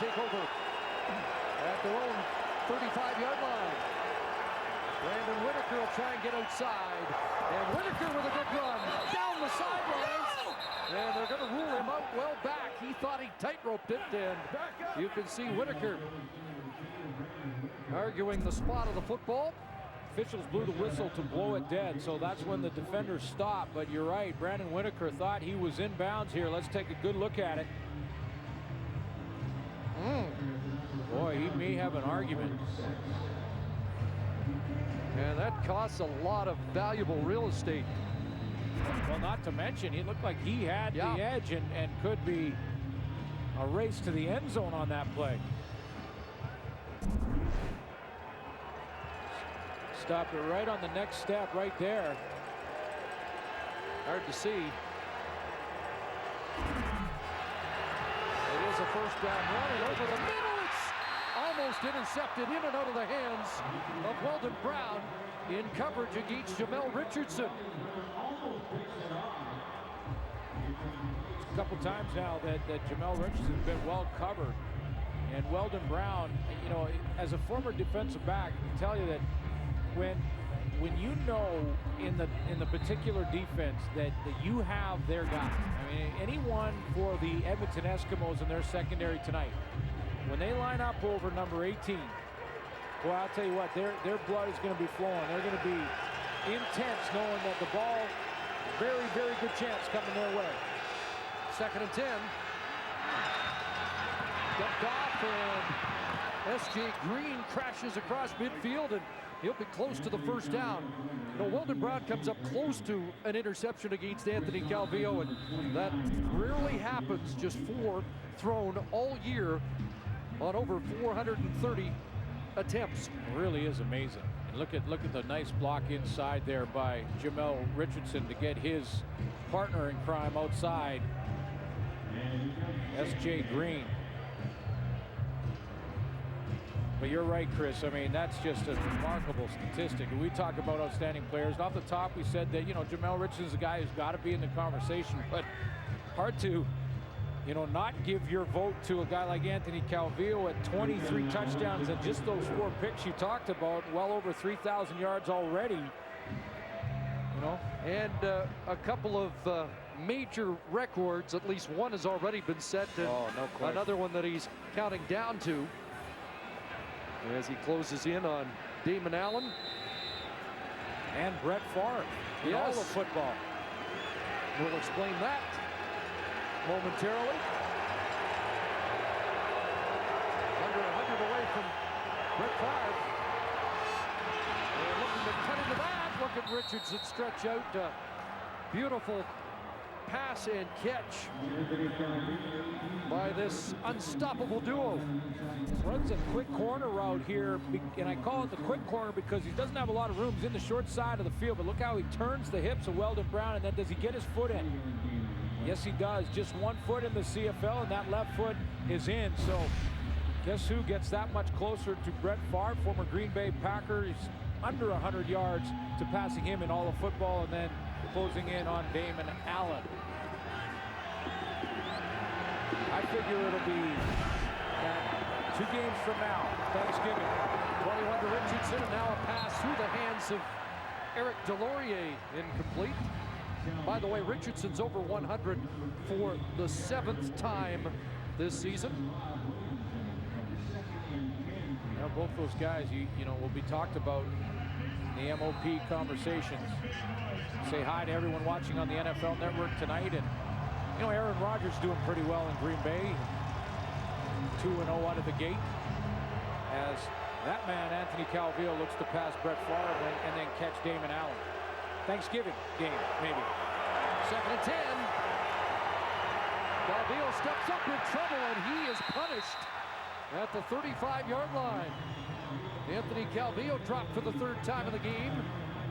take over at their own 35-yard line. Brandon Whitaker will try and get outside. And Whitaker with a good run down the sidelines. And they're going to rule him out well back. He thought he tight-roped it, and you can see Whitaker arguing the spot of the football. Officials blew the whistle to blow it dead, so that's when the defenders stopped. But you're right, Brandon Whitaker thought he was in bounds here. Let's take a good look at it. Boy, he may have an argument. And that costs a lot of valuable real estate. Well, not to mention, he looked like he had the edge and could be a race to the end zone on that play. Stopped it right on the next step right there. Hard to see. It is a first down run, and over the middle, it's almost intercepted in and out of the hands of Weldon Brown in coverage against Jamel Richardson. A couple times now that Jamel Richardson's been well covered, and Weldon Brown, you know, as a former defensive back, I can tell you that when you know in the particular defense that you have their guy. I mean, anyone for the Edmonton Eskimos in their secondary tonight, when they line up over number 18, well, I'll tell you what, their blood is going to be flowing. They're going to be intense, knowing that the ball, very, very good chance coming their way. 2nd and 10. Dumped off, and S.J. Green crashes across midfield, and he'll be close to the first down. You know, Weldon Brown comes up close to an interception against Anthony Calvillo, and that rarely happens. Just 4 thrown all year on over 430 attempts. It really is amazing. And look at the nice block inside there by Jamel Richardson to get his partner in crime outside, S.J. Green. But you're right, Chris. I mean, that's just a remarkable statistic. We talk about outstanding players. And off the top, we said that, you know, Jamel Richardson's a guy who's got to be in the conversation. But hard to, you know, not give your vote to a guy like Anthony Calvillo at 23 touchdowns and just those 4 picks you talked about, well over 3,000 yards already. You know, and a couple of major records. At least one has already been set, and no question. Another one that he's counting down to as he closes in on Damon Allen and Brett Favre in all of football. We'll explain that momentarily. Under 100 away from Brett Favre. They're looking to cut into that. Look at Richardson stretch out. Beautiful pass and catch by this unstoppable duo. Runs a quick corner route here, and I call it the quick corner because he doesn't have a lot of room. He's in the short side of the field, but look how he turns the hips of Weldon Brown, and then does he get his foot in? Yes, he does. Just 1 foot in the CFL, and that left foot is in. So guess who gets that much closer to Brett Favre, former Green Bay Packer? He's under 100 yards to passing him in all of football, and then closing in on Damon Allen. I figure it'll be 2 games from now, Thanksgiving. 21 to Richardson, and now a pass through the hands of Eric Delorier, incomplete. By the way, Richardson's over 100 for the 7th time this season. Now, both those guys, you know, will be talked about in the MOP conversations. Say hi to everyone watching on the NFL Network tonight. And, you know, Aaron Rodgers doing pretty well in Green Bay. 2-0 out of the gate. As that man, Anthony Calvillo, looks to pass Brett Favre and then catch Damon Allen. Thanksgiving game, maybe. 2nd and 10. Calvillo steps up in trouble, and he is punished at the 35-yard line. Anthony Calvillo dropped for the 3rd time in the game,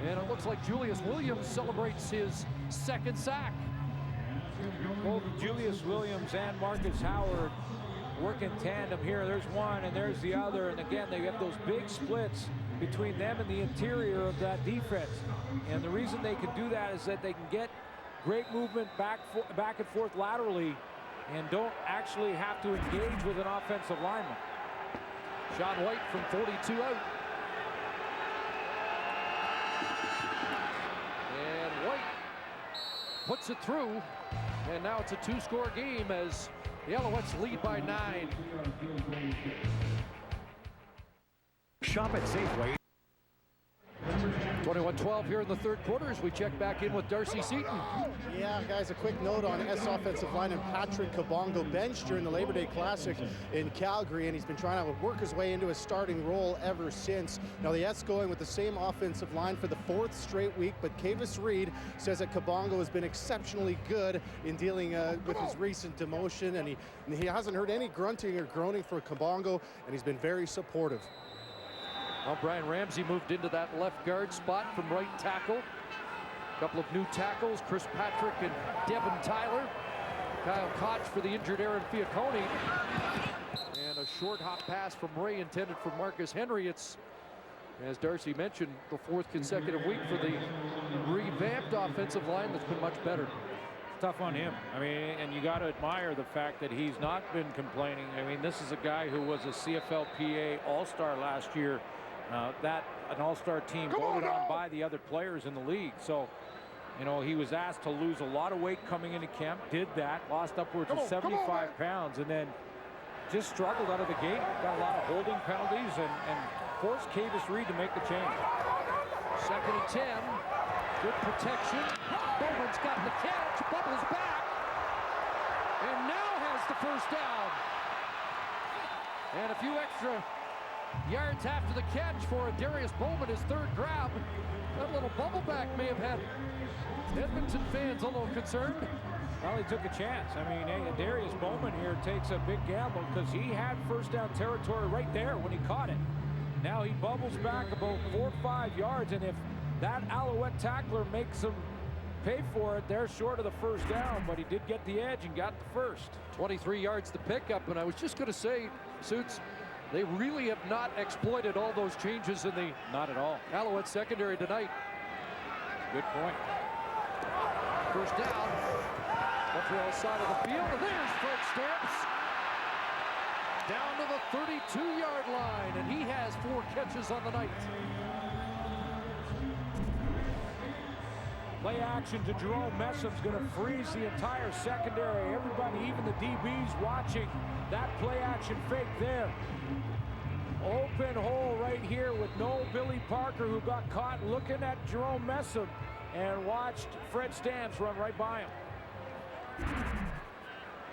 and it looks like Julius Williams celebrates his 2nd sack. Both Julius Williams and Marcus Howard work in tandem here. There's one and there's the other, and again they have those big splits between them and the interior of that defense. And the reason they can do that is that they can get great movement back and forth laterally and don't actually have to engage with an offensive lineman. Sean White from 42 out. And White puts it through. And now it's a 2-score game as the Alouettes lead by 9. Shop at Safeway. 21-12 here in the third quarter as we check back in with Darcy Seaton. Yeah, guys, a quick note on S offensive lineman Patrick Kabongo, benched during the Labor Day Classic in Calgary, and he's been trying to work his way into a starting role ever since. Now the S going with the same offensive line for the 4th straight week, but Kavis Reed says that Kabongo has been exceptionally good in dealing with his recent demotion, and he hasn't heard any grunting or groaning for Kabongo, and he's been very supportive. Well, Brian Ramsey moved into that left guard spot from right tackle. A couple of new tackles, Chris Patrick and Devin Tyler. Kyle Koch for the injured Aaron Fiacconi. And a short hop pass from Ray intended for Marcus Henry. It's, as Darcy mentioned, the 4th consecutive week for the revamped offensive line that's been much better. Tough on him. I mean, and you got to admire the fact that he's not been complaining. I mean, this is a guy who was a CFLPA All-Star last year. That an all-star team voted on by the other players in the league. So, you know, he was asked to lose a lot of weight coming into camp, did that, lost upwards of 75 pounds, and then just struggled out of the gate. Got a lot of holding penalties and forced Kavis Reed to make the change. 2nd and 10. Good protection. Bowman's got the catch, bubbles back, and now has the first down. And a few extra yards after the catch for Darius Bowman, his 3rd grab. That little bubble back may have had Edmonton fans a little concerned. Well, he took a chance. I mean, hey, Darius Bowman here takes a big gamble because he had first down territory right there when he caught it. Now he bubbles back about 4 or 5 yards, and if that Alouette tackler makes him pay for it, they're short of the first down, but he did get the edge and got the first. 23 yards to pick up, and I was just going to say, Suits, they really have not exploited all those changes in the not at all Alouette secondary tonight. Good point. First down, Montreal side of the field, and there's Fred Stamps down to the 32-yard line, and he has 4 catches on the night. Play action to Jerome Messum's going to freeze the entire secondary. Everybody, even the DBs, watching that play action fake there. Open hole right here with no Billy Parker, who got caught looking at Jerome Messum and watched Fred Stamps run right by him.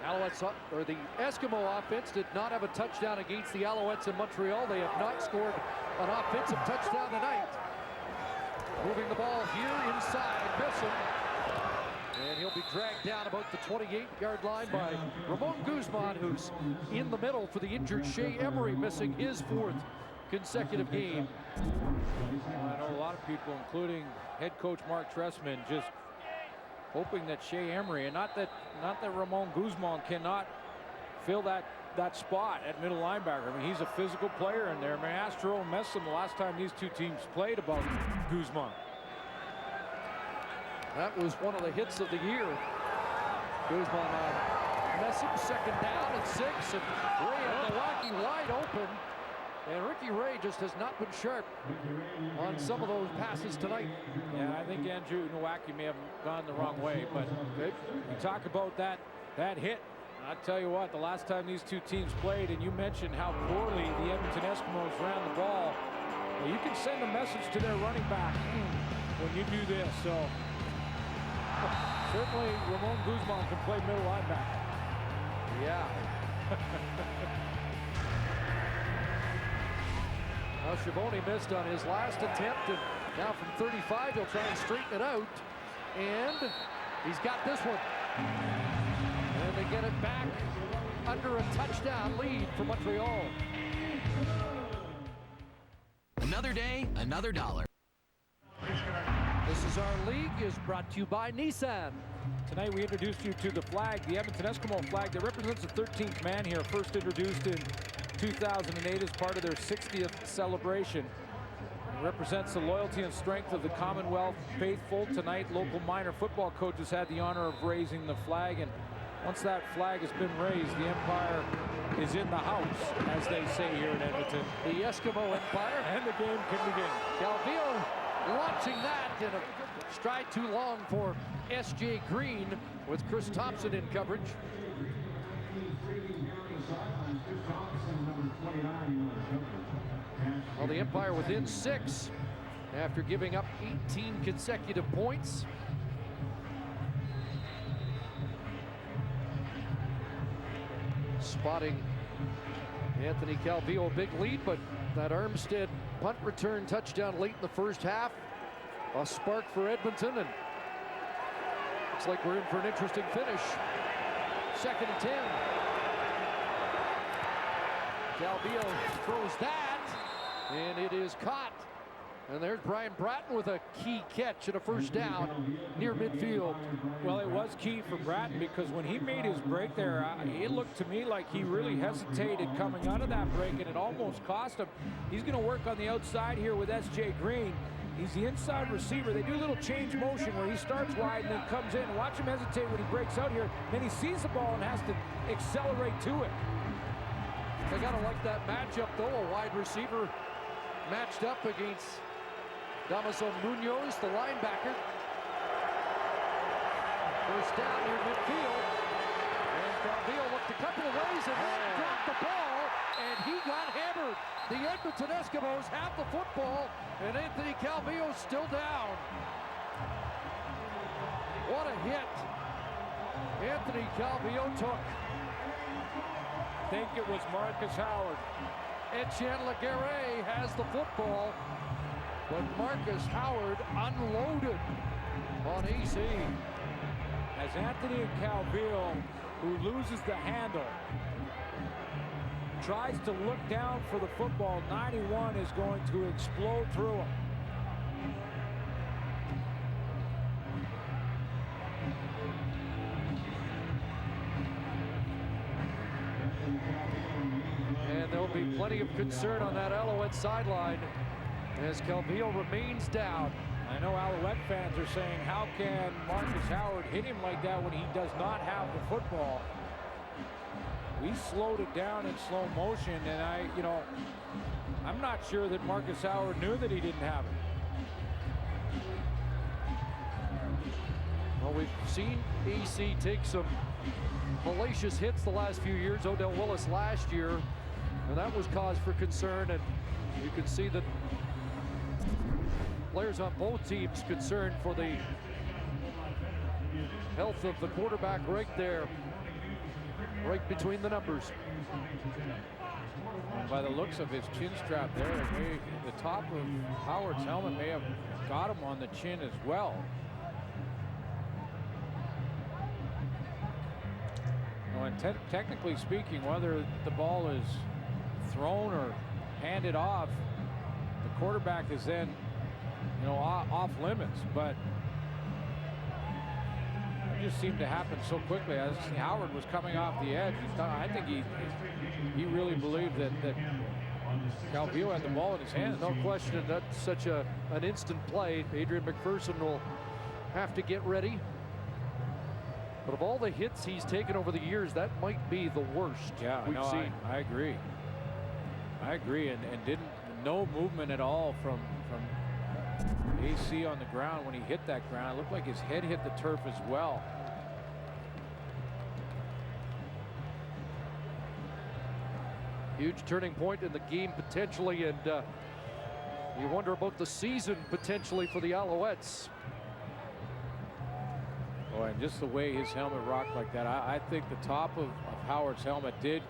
Alouettes, or the Eskimo offense, did not have a touchdown against the Alouettes in Montreal. They have not scored an offensive touchdown tonight. Moving the ball here inside Messum. And he'll be dragged down about the 28-yard line by Ramon Guzman, who's in the middle for the injured Shea Emery, missing his 4th consecutive game. I know a lot of people, including head coach Mark Trestman, just hoping that Shea Emery, and not that Ramon Guzman cannot fill that spot at middle linebacker. I mean, he's a physical player in there. I mean, ask Jerome Messum the last time these two teams played about Guzman. That was one of the hits of the year. Guzman on Messum, 2nd down and 6, and Ray and Milwaukee wide open. And Ricky Ray just has not been sharp on some of those passes tonight. Yeah, I think Andrew Nowacki may have gone the wrong way, but you talk about that hit. I tell you what, the last time these two teams played, and you mentioned how poorly the Edmonton Eskimos ran the ball, well, you can send a message to their running back when you do this. So certainly Ramon Guzman can play middle linebacker. Yeah. Well, Schiavone missed on his last attempt, and now from 35 he'll try and straighten it out, and he's got this one. And they get it back under a touchdown lead for Montreal. Another day, another dollar. This is Our League is brought to you by Nissan. Tonight we introduced you to the flag, the Edmonton Eskimo flag that represents the 13th man here, first introduced in 2008 as part of their 60th celebration. It represents the loyalty and strength of the Commonwealth faithful. Tonight, local minor football coaches had the honor of raising the flag, and once that flag has been raised, the umpire is in the house, as they say here in Edmonton. The Eskimo umpire. And the game can begin. Calvillo launching that in a stride too long for S.J. Green with Chris Thompson in coverage. Well, the umpire within 6 after giving up 18 consecutive points. Spotting Anthony Calvillo, a big lead, but that Armstead punt return touchdown late in the first half. A spark for Edmonton, and looks like we're in for an interesting finish. 2nd and 10. Calvillo throws that, and it is caught. And there's Brian Bratton with a key catch and a first down near midfield. Well, it was key for Bratton because when he made his break there, it looked to me like he really hesitated coming out of that break, and it almost cost him. He's going to work on the outside here with S.J. Green. He's the inside receiver. They do a little change motion where he starts wide and then comes in. Watch him hesitate when he breaks out here. Then he sees the ball and has to accelerate to it. They gotta like that matchup though. A wide receiver matched up against Damaso Munoz, the linebacker. First down near midfield. And Calvillo looked a couple of ways and then dropped the ball, and he got hammered. The Edmonton Eskimos have the football, and Anthony Calvillo still down. What a hit Anthony Calvillo took. I think it was Marcus Howard. Etienne Laguerre has the football, but Marcus Howard unloaded on AC. As Anthony Calvillo, who loses the handle, tries to look down for the football, 91 is going to explode through him. And there'll be plenty of concern on that Alouette sideline as Calvillo remains down. I know Alouette fans are saying, how can Marcus Howard hit him like that when he does not have the football? We slowed it down in slow motion, and I'm not sure that Marcus Howard knew that he didn't have it. Well, we've seen AC take some hellacious hits the last few years. Odell Willis last year, and that was cause for concern, and you can see that players on both teams concerned for the health of the quarterback right there, right between the numbers. By the looks of his chin strap there, the top of Howard's helmet may have got him on the chin as well. And technically speaking, whether the ball is thrown or handed off, the quarterback is then, off limits. But it just seemed to happen so quickly. As Howard was coming off the edge, I think he really believed that Calvillo had the ball in his hands. No question, that's such an instant play. Adrian McPherson will have to get ready. But of all the hits he's taken over the years, that might be the worst we've seen. I agree. I agree, and no movement at all from AC on the ground when he hit that ground. It looked like his head hit the turf as well. Huge turning point in the game potentially, and you wonder about the season potentially for the Alouettes. Oh, and just the way his helmet rocked like that, I think the top of Howard's helmet did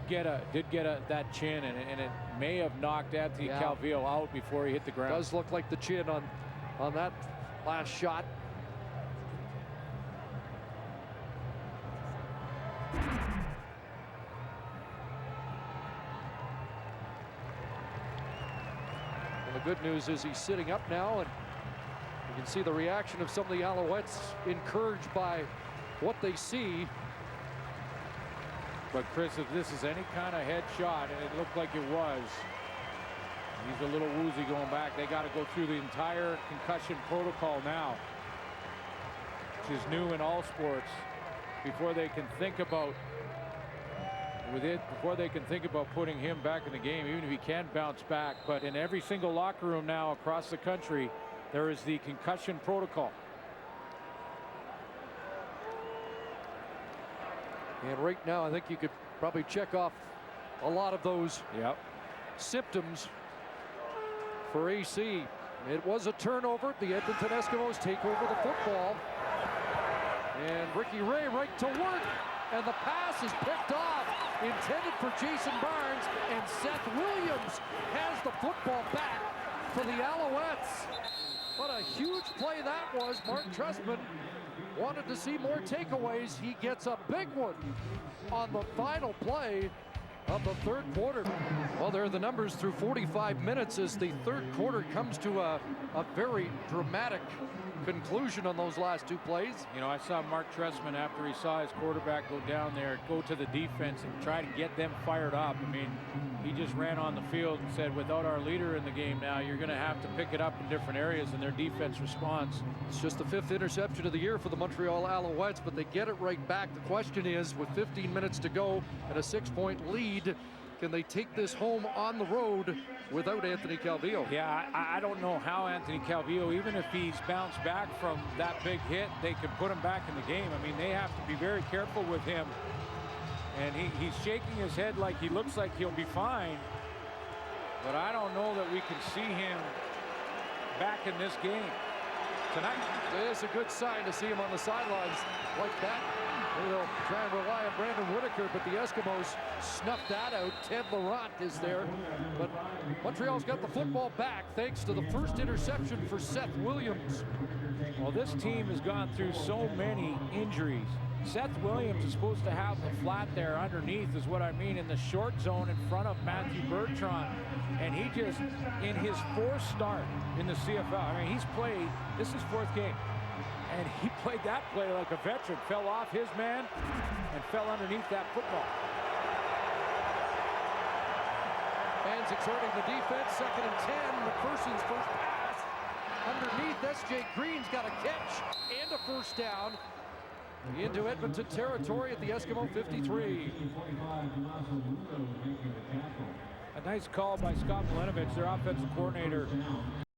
get that chin, and it may have knocked Anthony Calvillo out before he hit the ground. Does look like the chin on that last shot. And the good news is he's sitting up now, and you can see the reaction of some of the Alouettes, encouraged by what they see. But Chris, if this is any kind of head shot, and it looked like it was, he's a little woozy going back. They got to go through the entire concussion protocol now, which is new in all sports, before they can think about putting him back in the game, even if he can bounce back. But in every single locker room now across the country, there is the concussion protocol. And right now, I think you could probably check off a lot of those symptoms for AC. It was a turnover. The Edmonton Eskimos take over the football. And Ricky Ray right to work. And the pass is picked off, intended for Jason Barnes. And Seth Williams has the football back for the Alouettes. What a huge play that was. Mark Trestman wanted to see more takeaways. He gets a big one on the final play of the third quarter. Well, there are the numbers through 45 minutes as the third quarter comes to a very dramatic conclusion on those last two plays. You know, I saw Mark Trestman, after he saw his quarterback go down there, go to the defense and try to get them fired up. I mean, he just ran on the field and said, without our leader in the game now, you're going to have to pick it up in different areas, and their defense responds. It's just the 5th interception of the year for the Montreal Alouettes, but they get it right back. The question is, with 15 minutes to go and a 6-point lead, can they take this home on the road without Anthony Calvillo? Yeah, I don't know how Anthony Calvillo, even if he's bounced back from that big hit, they can put him back in the game. I mean, they have to be very careful with him. And he's shaking his head like he looks like he'll be fine. But I don't know that we can see him back in this game tonight. It is a good sign to see him on the sidelines like that. They'll try and rely on Brandon Whitaker, but the Eskimos snuffed that out. Ted Laurent is there. But Montreal's got the football back thanks to the first interception for Seth Williams. Well, this team has gone through so many injuries. Seth Williams is supposed to have the flat there underneath, is what I mean, in the short zone in front of Matthew Bertrand. And he just, in his 4th start in the CFL, I mean, he's played, this is 4th game. And he played that play like a veteran, fell off his man and fell underneath that football. Fans exhorting the defense, 2nd and 10. McPherson's first pass underneath. S.J. Green's got a catch and a first down into Edmonton territory at the Eskimo 53. A nice call by Scott Milenovich, their offensive coordinator.